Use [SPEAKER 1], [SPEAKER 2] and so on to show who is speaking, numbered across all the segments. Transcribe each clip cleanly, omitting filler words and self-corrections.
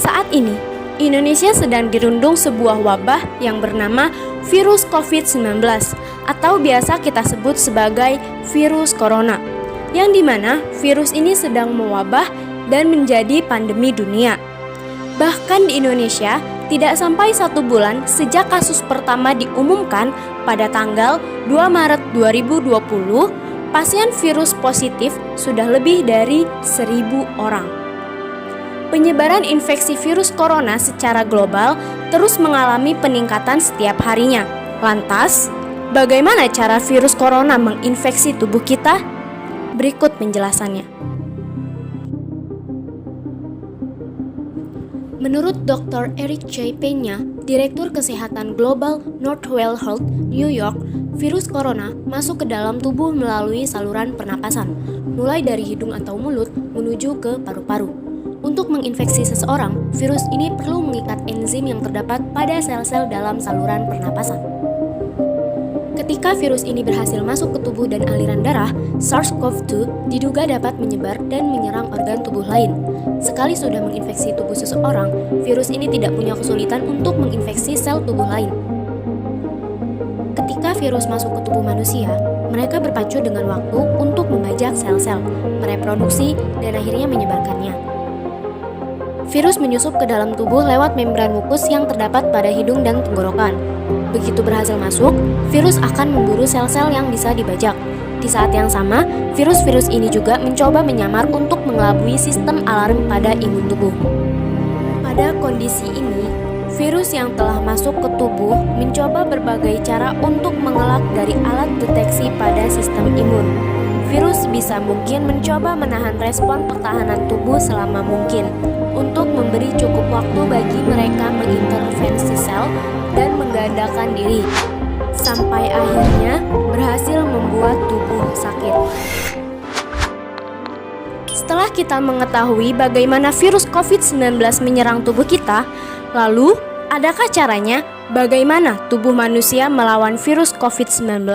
[SPEAKER 1] Saat ini, Indonesia sedang dirundung sebuah wabah yang bernama virus COVID-19 atau biasa kita sebut sebagai virus corona, yang dimana virus ini sedang mewabah dan menjadi pandemi dunia. Bahkan di Indonesia, tidak sampai 1 bulan sejak kasus pertama diumumkan pada tanggal 2 Maret 2020, pasien virus positif sudah lebih dari 1.000 orang. Penyebaran infeksi virus corona secara global terus mengalami peningkatan setiap harinya. Lantas, bagaimana cara virus corona menginfeksi tubuh kita? Berikut penjelasannya. Menurut Dr. Eric J. Peña, Direktur Kesehatan Global Northwell Health, New York, virus corona masuk ke dalam tubuh melalui saluran pernapasan, mulai dari hidung atau mulut menuju ke paru-paru. Untuk menginfeksi seseorang, virus ini perlu mengikat enzim yang terdapat pada sel-sel dalam saluran pernapasan. Ketika virus ini berhasil masuk ke tubuh dan aliran darah, SARS-CoV-2 diduga dapat menyebar dan menyerang organ tubuh lain. Sekali sudah menginfeksi tubuh seseorang, virus ini tidak punya kesulitan untuk menginfeksi sel tubuh lain. Ketika virus masuk ke tubuh manusia, mereka berpacu dengan waktu untuk membajak sel-sel, mereproduksi, dan akhirnya menyebarkannya. Virus menyusup ke dalam tubuh lewat membran mukus yang terdapat pada hidung dan tenggorokan. Begitu berhasil masuk, virus akan memburu sel-sel yang bisa dibajak. Di saat yang sama, virus-virus ini juga mencoba menyamar untuk mengelabui sistem alarm pada imun tubuh. Pada kondisi ini, virus yang telah masuk ke tubuh mencoba berbagai cara untuk mengelak dari alat deteksi pada sistem imun. Virus bisa mungkin mencoba menahan respon pertahanan tubuh selama mungkin untuk memberi cukup waktu bagi mereka mengintervensi sel dan menggandakan diri, sampai akhirnya berhasil membuat tubuh sakit. Setelah kita mengetahui bagaimana virus COVID-19 menyerang tubuh kita, lalu adakah caranya bagaimana tubuh manusia melawan virus COVID-19?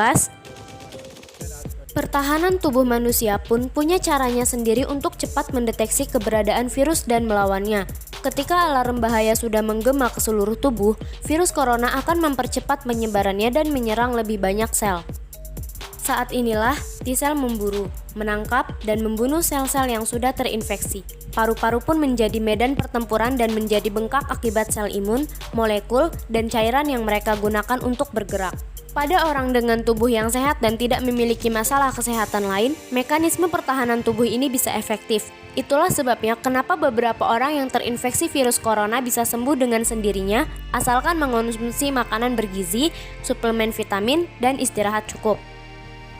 [SPEAKER 1] Pertahanan tubuh manusia pun punya caranya sendiri untuk cepat mendeteksi keberadaan virus dan melawannya. Ketika alarm bahaya sudah menggema ke seluruh tubuh, virus corona akan mempercepat penyebarannya dan menyerang lebih banyak sel. Saat inilah T-sel memburu, menangkap, dan membunuh sel-sel yang sudah terinfeksi. Paru-paru pun menjadi medan pertempuran dan menjadi bengkak akibat sel imun, molekul, dan cairan yang mereka gunakan untuk bergerak. Pada orang dengan tubuh yang sehat dan tidak memiliki masalah kesehatan lain, mekanisme pertahanan tubuh ini bisa efektif. Itulah sebabnya kenapa beberapa orang yang terinfeksi virus corona bisa sembuh dengan sendirinya, asalkan mengonsumsi makanan bergizi, suplemen vitamin, dan istirahat cukup.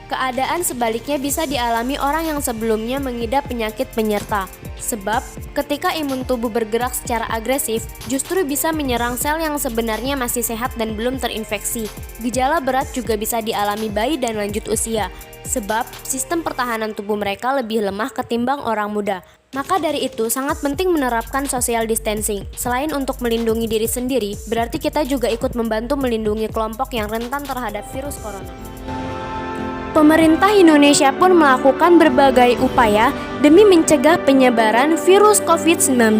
[SPEAKER 1] Keadaan sebaliknya bisa dialami orang yang sebelumnya mengidap penyakit penyerta. Sebab, ketika imun tubuh bergerak secara agresif, justru bisa menyerang sel yang sebenarnya masih sehat dan belum terinfeksi. Gejala berat juga bisa dialami bayi dan lanjut usia. Sebab, sistem pertahanan tubuh mereka lebih lemah ketimbang orang muda. Maka dari itu, sangat penting menerapkan social distancing. Selain untuk melindungi diri sendiri, berarti kita juga ikut membantu melindungi kelompok yang rentan terhadap virus corona. Pemerintah Indonesia pun melakukan berbagai upaya demi mencegah penyebaran virus COVID-19,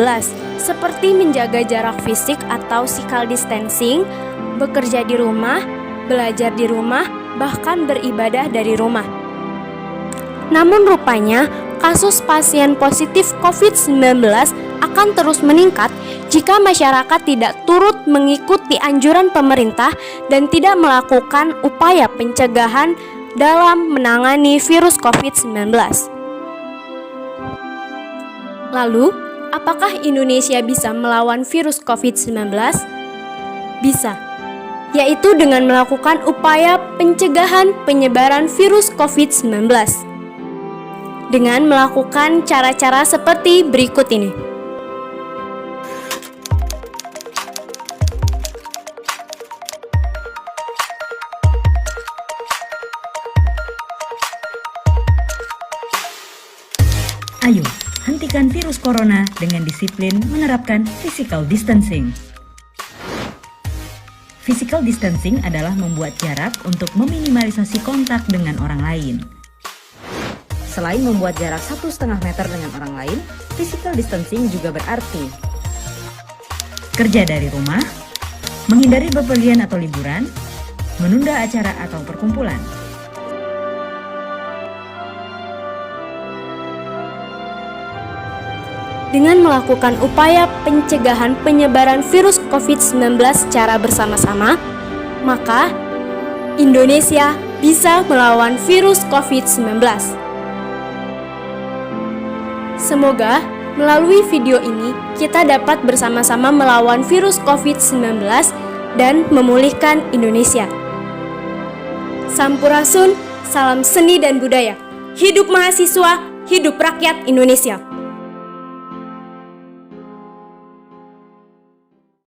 [SPEAKER 1] seperti menjaga jarak fisik atau physical distancing, bekerja di rumah, belajar di rumah, bahkan beribadah dari rumah. Namun rupanya, kasus pasien positif COVID-19 akan terus meningkat jika masyarakat tidak turut mengikuti anjuran pemerintah dan tidak melakukan upaya pencegahan dalam menangani virus COVID-19. Lalu, apakah Indonesia bisa melawan virus COVID-19? Bisa, yaitu dengan melakukan upaya pencegahan penyebaran virus COVID-19 dengan melakukan cara-cara seperti berikut ini.
[SPEAKER 2] Ayo, hentikan virus corona dengan disiplin menerapkan physical distancing. Physical distancing adalah membuat jarak untuk meminimalisasi kontak dengan orang lain.
[SPEAKER 3] Selain membuat jarak 1,5 meter dengan orang lain, physical distancing juga berarti
[SPEAKER 2] kerja dari rumah, menghindari bepergian atau liburan, menunda acara atau perkumpulan.
[SPEAKER 1] Dengan melakukan upaya pencegahan penyebaran virus COVID-19 secara bersama-sama, maka Indonesia bisa melawan virus COVID-19. Semoga melalui video ini kita dapat bersama-sama melawan virus COVID-19 dan memulihkan Indonesia. Sampurasun, salam seni dan budaya. Hidup mahasiswa, hidup rakyat Indonesia.